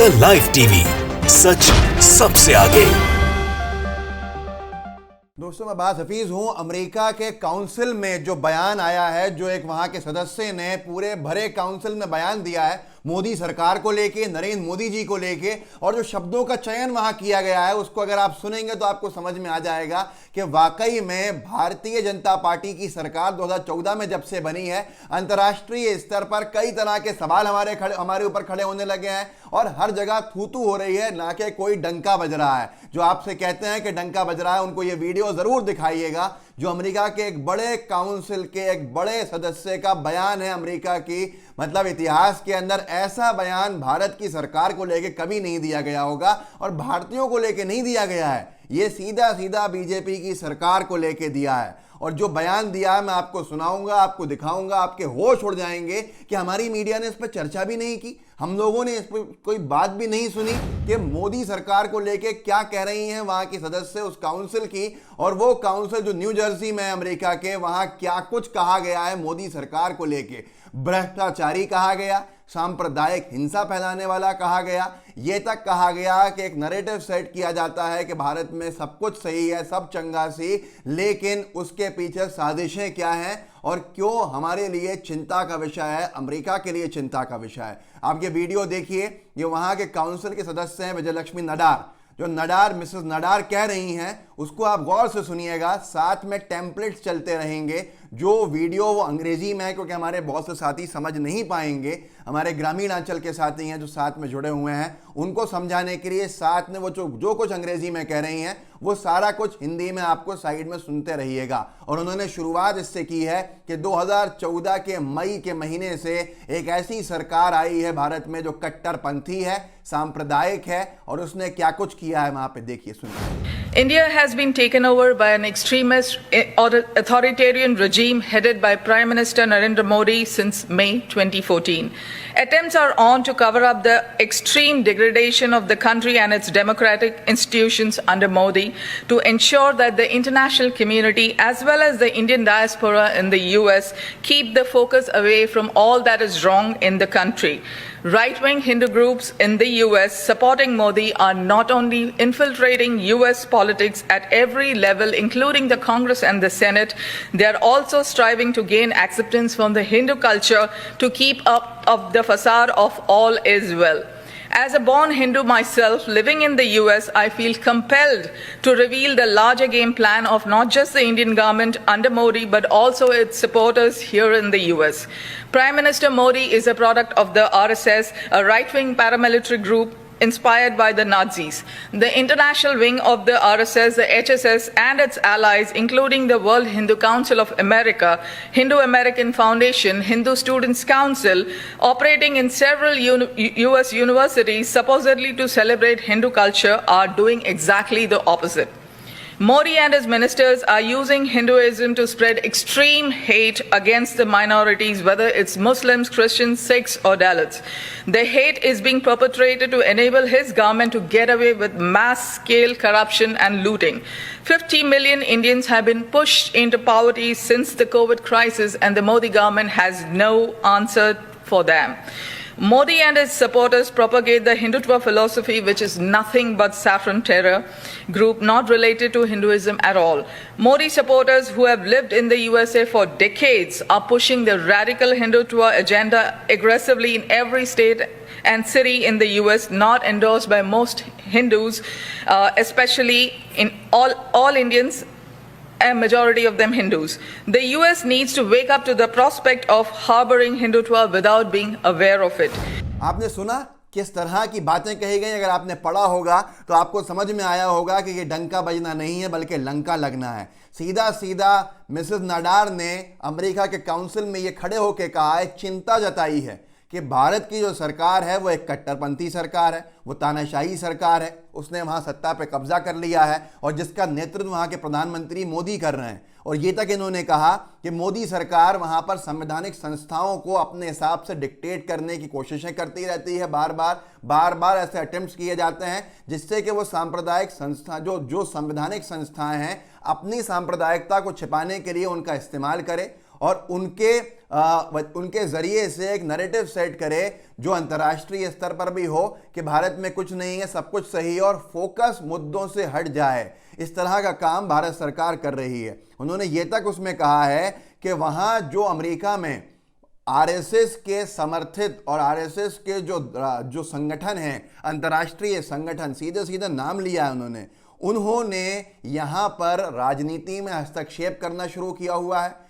The live TV, सच सबसे आगे। दोस्तों, मैं बात हफीज हूं। अमेरिका के काउंसिल में जो बयान आया है, जो एक वहां के सदस्य ने पूरे भरे काउंसिल में बयान दिया है मोदी सरकार को लेके, नरेंद्र मोदी जी को लेके, और जो शब्दों का चयन वहां किया गया है उसको अगर आप सुनेंगे तो आपको समझ में आ जाएगा कि वाकई में भारतीय जनता पार्टी की सरकार 2014 में जब से बनी है, अंतर्राष्ट्रीय स्तर पर कई तरह के सवाल हमारे ऊपर खड़े होने लगे हैं और हर जगह थू-थू हो रही है, ना कि कोई डंका बज रहा है। जो आपसे कहते हैं कि डंका बज रहा है, उनको ये वीडियो जरूर दिखाइएगा जो अमेरिका के एक बड़े काउंसिल के एक बड़े सदस्य का बयान है। अमेरिका की मतलब इतिहास के अंदर ऐसा बयान भारत की सरकार को लेके कभी नहीं दिया गया होगा और भारतीयों को लेके नहीं दिया गया है। ये सीधा सीधा बीजेपी की सरकार को लेके दिया है और जो बयान दिया है मैं आपको सुनाऊंगा, आपको दिखाऊंगा, आपके होश उड़ जाएंगे कि हमारी मीडिया ने इस पर चर्चा भी नहीं की, हम लोगों ने इस पर कोई बात भी नहीं सुनी कि मोदी सरकार को लेके क्या कह रही हैं वहां की सदस्य उस काउंसिल की। और वो काउंसिल जो न्यू जर्सी में अमेरिका के, वहां क्या कुछ कहा गया है मोदी सरकार को लेके। भ्रष्टाचारी कहा गया, सांप्रदायिक हिंसा फैलाने वाला कहा गया, यह तक कहा गया कि एक नैरेटिव सेट किया जाता है कि भारत में सब कुछ सही है, सब चंगा सी, लेकिन उसके पीछे साजिशें क्या हैं और क्यों हमारे लिए चिंता का विषय है, अमेरिका के लिए चिंता का विषय है। आप ये वीडियो देखिए, ये वहां के काउंसिल के सदस्य हैं विजयलक्ष्मी नडार। जो नडार, मिसेस नडार कह रही हैं उसको आप गौर से सुनिएगा, साथ में टेम्पलेट्स चलते रहेंगे। जो वीडियो वो अंग्रेजी में है क्योंकि हमारे बहुत से साथी समझ नहीं पाएंगे, हमारे ग्रामीण अंचल के साथी हैं जो साथ में जुड़े हुए हैं, उनको समझाने के लिए साथ में वो जो कुछ अंग्रेजी में कह रही हैं वो सारा कुछ हिंदी में आपको साइड में सुनते रहिएगा। और उन्होंने शुरुआत इससे की है कि 2014 के मई के महीने से एक ऐसी सरकार आई है भारत में जो कट्टरपंथी है, सांप्रदायिक है, और उसने क्या कुछ किया है वहां पे देखिए, सुनिए। India has been taken over by an extremist authoritarian regime headed by Prime Minister Narendra Modi since May 2014. Attempts are on to cover up the extreme degradation of the country and its democratic institutions under Modi to ensure that the international community as well as the Indian diaspora in the US keep the focus away from all that is wrong in the country. Right-wing Hindu groups in the US supporting Modi are not only infiltrating US politics at every level, including the Congress and the Senate, they are also striving to gain acceptance from the Hindu culture to keep up of the facade of all is well. As a born Hindu myself living in the US, I feel compelled to reveal the larger game plan of not just the Indian government under Modi, but also its supporters here in the US. Prime Minister Modi is a product of the RSS, a right-wing paramilitary group inspired by the Nazis. The international wing of the RSS, the HSS, and its allies, including the World Hindu Council of America, Hindu American Foundation, Hindu Students Council, operating in several US universities supposedly to celebrate Hindu culture, are doing exactly the opposite. Modi and his ministers are using Hinduism to spread extreme hate against the minorities, whether it's Muslims, Christians, Sikhs, or Dalits. The hate is being perpetrated to enable his government to get away with mass-scale corruption and looting. 50 million Indians have been pushed into poverty since the COVID crisis, and the Modi government has no answer for them. Modi and his supporters propagate the Hindutva philosophy, which is nothing but saffron terror group not related to Hinduism at all. Modi supporters who have lived in the USA for decades are pushing the radical Hindutva agenda aggressively in every state and city in the US, not endorsed by most Hindus, especially in all Indians, a majority of them Hindus. The US needs to wake up to the prospect of harboring Hindutva without being aware of it. आपने सुना किस तरह की बातें कही गई? अगर आपने पढ़ा होगा तो आपको समझ में आया होगा कि ये डंका बजना नहीं है बल्कि लंका लगना है। सीधा सीधा मिसेस नडार ने अमेरिका के काउंसिल में ये खड़े होकर कहा है, चिंता जताई है कि भारत की जो सरकार है वो एक कट्टरपंथी सरकार है, वो तानाशाही सरकार है, उसने वहाँ सत्ता पे कब्जा कर लिया है और जिसका नेतृत्व वहाँ के प्रधानमंत्री मोदी कर रहे हैं। और ये तक इन्होंने कहा कि मोदी सरकार वहाँ पर संवैधानिक संस्थाओं को अपने हिसाब से डिक्टेट करने की कोशिशें करती रहती है। बार बार ऐसे अटेम्प्ट्स किए जाते हैं जिससे कि वो सांप्रदायिक संस्था जो संवैधानिक संस्थाएं हैं अपनी सांप्रदायिकता को छिपाने के लिए उनका इस्तेमाल करे और उनके उनके जरिए से एक नैरेटिव सेट करे जो अंतर्राष्ट्रीय स्तर पर भी हो कि भारत में कुछ नहीं है, सब कुछ सही है, और फोकस मुद्दों से हट जाए। इस तरह का काम भारत सरकार कर रही है। उन्होंने ये तक उसमें कहा है कि वहां जो अमेरिका में आरएसएस के समर्थित और आरएसएस के जो संगठन हैं, अंतर्राष्ट्रीय संगठन, सीधे सीधे नाम लिया है उन्होंने यहां पर राजनीति में हस्तक्षेप करना शुरू किया हुआ है।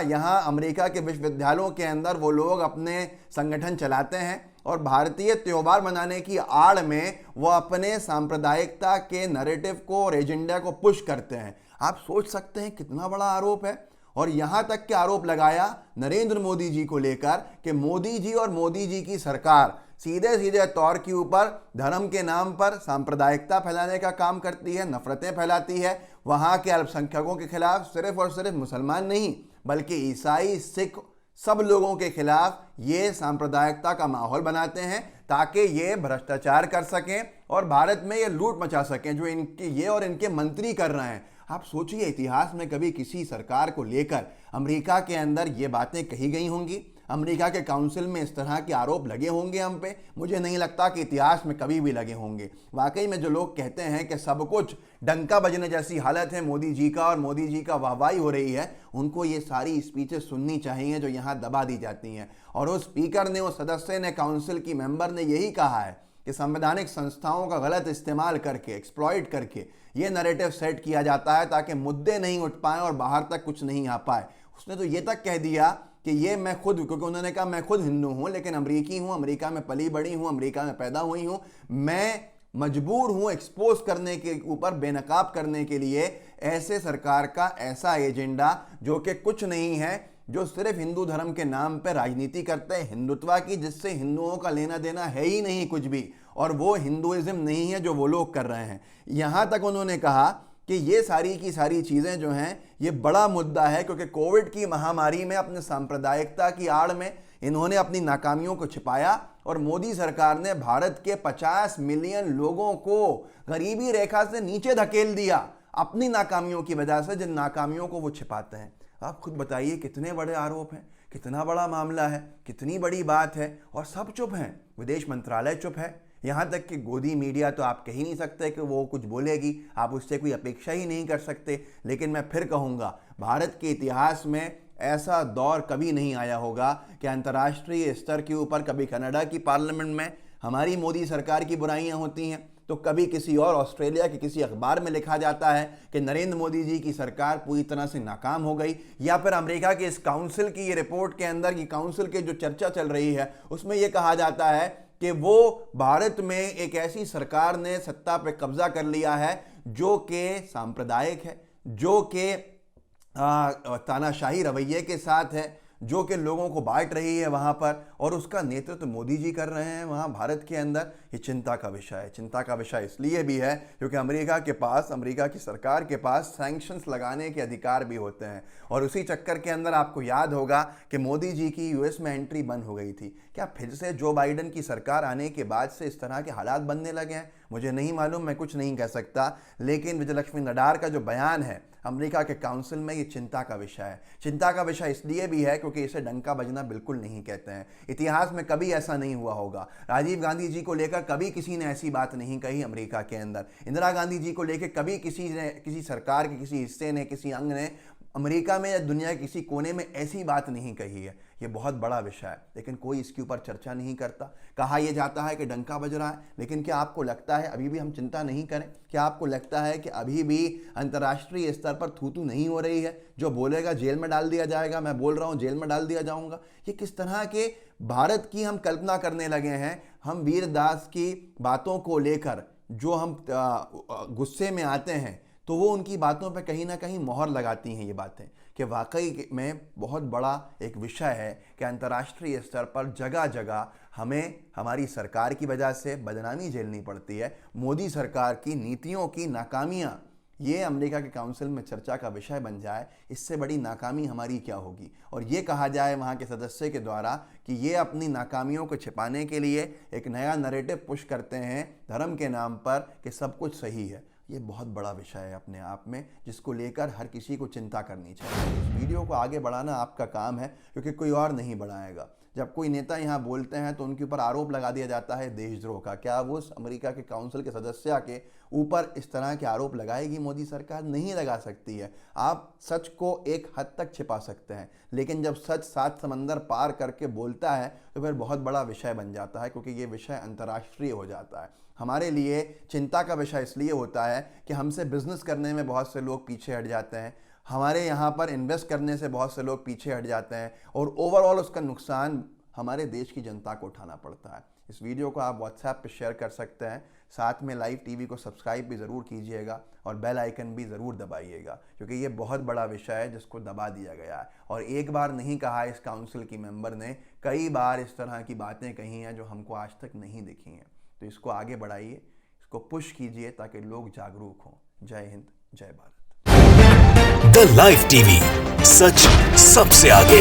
यहाँ अमेरिका के विश्वविद्यालयों के अंदर वो लोग अपने संगठन चलाते हैं और भारतीय त्योहार मनाने की आड़ में वो अपने सांप्रदायिकता के नैरेटिव को और एजेंडा को पुश करते हैं। आप सोच सकते हैं कितना बड़ा आरोप है। और यहां तक के आरोप लगाया नरेंद्र मोदी जी को लेकर कि मोदी जी और मोदी जी की सरकार सीधे सीधे तौर के ऊपर धर्म के नाम पर सांप्रदायिकता फैलाने का काम करती है, नफरतें फैलाती है। वहां के अल्पसंख्यकों के खिलाफ सिर्फ और सिर्फ मुसलमान नहीं बल्कि ईसाई, सिख, सब लोगों के खिलाफ ये सांप्रदायिकता का माहौल बनाते हैं ताकि ये भ्रष्टाचार कर सकें और भारत में ये लूट मचा सकें जो ये और इनके मंत्री कर रहे हैं। आप सोचिए, इतिहास में कभी किसी सरकार को लेकर अमेरिका के अंदर ये बातें कही गई होंगी? अमेरिका के काउंसिल में इस तरह के आरोप लगे होंगे हम पे? मुझे नहीं लगता कि इतिहास में कभी भी लगे होंगे। वाकई में जो लोग कहते हैं कि सब कुछ डंका बजने जैसी हालत है मोदी जी का और मोदी जी का वाहवाही हो रही है, उनको ये सारी स्पीचेस सुननी चाहिए जो यहाँ दबा दी जाती हैं। और उस स्पीकर ने, उस सदस्य ने, काउंसिल की मेंबर ने यही कहा है कि संवैधानिक संस्थाओं का गलत इस्तेमाल करके, एक्सप्लॉइट करके ये नैरेटिव सेट किया जाता है ताकि मुद्दे नहीं उठ पाए और बाहर तक कुछ नहीं आ पाए। उसने तो ये तक कह दिया कि ये मैं खुद, क्योंकि उन्होंने कहा मैं खुद हिंदू हूं लेकिन अमरीकी हूं, अमेरिका में पली बड़ी हूं, अमेरिका में पैदा हुई हूं, मैं मजबूर हूं एक्सपोज करने के ऊपर, बेनकाब करने के लिए ऐसे सरकार का ऐसा एजेंडा जो कि कुछ नहीं है, जो सिर्फ हिंदू धर्म के नाम पर राजनीति करते हैं हिंदुत्व की, जिससे हिंदुओं का लेना देना है ही नहीं कुछ भी, और वो हिंदुइज्म नहीं है जो वो लोग कर रहे हैं। यहां तक उन्होंने कहा कि ये सारी की सारी चीजें जो हैं ये बड़ा मुद्दा है क्योंकि कोविड की महामारी में अपने सांप्रदायिकता की आड़ में इन्होंने अपनी नाकामियों को छिपाया और मोदी सरकार ने भारत के 50 मिलियन लोगों को गरीबी रेखा से नीचे धकेल दिया अपनी नाकामियों की वजह से, जिन नाकामियों को वो छिपाते हैं। आप खुद बताइए कितने बड़े आरोप हैं, कितना बड़ा मामला है, कितनी बड़ी बात है, और सब चुप हैं। विदेश मंत्रालय चुप है, यहाँ तक कि गोदी मीडिया तो आप कह ही नहीं सकते कि वो कुछ बोलेगी, आप उससे कोई अपेक्षा ही नहीं कर सकते। लेकिन मैं फिर कहूँगा, भारत के इतिहास में ऐसा दौर कभी नहीं आया होगा कि अंतर्राष्ट्रीय स्तर के ऊपर कभी कनाडा की पार्लियामेंट में हमारी मोदी सरकार की बुराइयां होती हैं, तो कभी किसी और ऑस्ट्रेलिया के किसी अखबार में लिखा जाता है कि नरेंद्र मोदी जी की सरकार पूरी तरह से नाकाम हो गई, या फिर अमेरिका के इस काउंसिल की ये रिपोर्ट के अंदर की काउंसिल के जो चर्चा चल रही है उसमें यह कहा जाता है कि वो भारत में एक ऐसी सरकार ने सत्ता पे कब्जा कर लिया है जो कि सांप्रदायिक है, जो कि तानाशाही रवैये के साथ है, जो कि लोगों को बांट रही है वहाँ पर, और उसका नेतृत्व मोदी जी कर रहे हैं वहाँ भारत के अंदर। ये चिंता का विषय है। चिंता का विषय इसलिए भी है क्योंकि अमेरिका के पास, अमेरिका की सरकार के पास सैंक्शंस लगाने के अधिकार भी होते हैं, और उसी चक्कर के अंदर आपको याद होगा कि मोदी जी की यूएस में एंट्री बंद हो गई थी। क्या फिर से जो बाइडन की सरकार आने के बाद से इस तरह के हालात बनने लगे हैं? मुझे नहीं मालूम, मैं कुछ नहीं कह सकता। लेकिन विजयलक्ष्मी नड्डा का जो बयान है अमेरिका के काउंसिल में, ये चिंता का विषय है। चिंता का विषय इसलिए भी है क्योंकि इसे डंका बजना बिल्कुल नहीं कहते हैं। इतिहास में कभी ऐसा नहीं हुआ होगा। राजीव गांधी जी को लेकर कभी किसी ने ऐसी बात नहीं कही अमेरिका के अंदर। इंदिरा गांधी जी को लेकर कभी किसी सरकार के किसी हिस्से ने, किसी अंग ने अमेरिका में या दुनिया के किसी कोने में ऐसी बात नहीं कही है। ये बहुत बड़ा विषय है, लेकिन कोई इसके ऊपर चर्चा नहीं करता। कहा यह जाता है कि डंका बज रहा है, लेकिन क्या आपको लगता है अभी भी हम चिंता नहीं करें? क्या आपको लगता है कि अभी भी अंतर्राष्ट्रीय स्तर पर थू-थू नहीं हो रही है? जो बोलेगा जेल में डाल दिया जाएगा, मैं बोल रहा हूँ जेल में डाल दिया जाऊंगा। ये किस तरह के भारत की हम कल्पना करने लगे हैं? हम वीरदास की बातों को लेकर जो हम गुस्से में आते हैं तो वो उनकी बातों पे कहीं ना कहीं मोहर लगाती हैं ये बातें, कि वाकई में बहुत बड़ा एक विषय है कि अंतर्राष्ट्रीय स्तर पर जगह जगह हमें हमारी सरकार की वजह से बदनामी झेलनी पड़ती है। मोदी सरकार की नीतियों की नाकामियाँ ये अमेरिका के काउंसिल में चर्चा का विषय बन जाए, इससे बड़ी नाकामी हमारी क्या होगी? और ये कहा जाए वहाँ के सदस्य के द्वारा कि ये अपनी नाकामियों को छिपाने के लिए एक नया नैरेटिव पुश करते हैं धर्म के नाम पर कि सब कुछ सही है। ये बहुत बड़ा विषय है अपने आप में, जिसको लेकर हर किसी को चिंता करनी चाहिए। इस वीडियो को आगे बढ़ाना आपका काम है, क्योंकि कोई और नहीं बढ़ाएगा। जब कोई नेता यहाँ बोलते हैं तो उनके ऊपर आरोप लगा दिया जाता है देशद्रोह का। क्या वो अमेरिका के काउंसिल के सदस्य के ऊपर इस तरह के आरोप लगाएगी मोदी सरकार? नहीं लगा सकती है। आप सच को एक हद तक छिपा सकते हैं, लेकिन जब सच 7 समंदर पार करके बोलता है तो फिर बहुत बड़ा विषय बन जाता है, क्योंकि ये विषय अंतर्राष्ट्रीय हो जाता है। हमारे लिए चिंता का विषय इसलिए होता है कि हमसे बिजनेस करने में बहुत से लोग पीछे हट जाते हैं, हमारे यहाँ पर इन्वेस्ट करने से बहुत से लोग पीछे हट जाते हैं, और ओवरऑल उसका नुकसान हमारे देश की जनता को उठाना पड़ता है। इस वीडियो को आप व्हाट्सएप पे शेयर कर सकते हैं, साथ में लाइव टीवी को सब्सक्राइब भी ज़रूर कीजिएगा और बेल आइकन भी ज़रूर दबाइएगा, क्योंकि ये बहुत बड़ा विषय है जिसको दबा दिया गया है। और एक बार नहीं कहा इस काउंसिल की मेंबर ने, कई बार इस तरह की बातें कही हैं जो हमको आज तक नहीं दिखी हैं। तो इसको आगे बढ़ाइए, इसको पुश कीजिए ताकि लोग जागरूक हों। जय हिंद, जय भारत। द लाइव टीवी, सच सबसे आगे।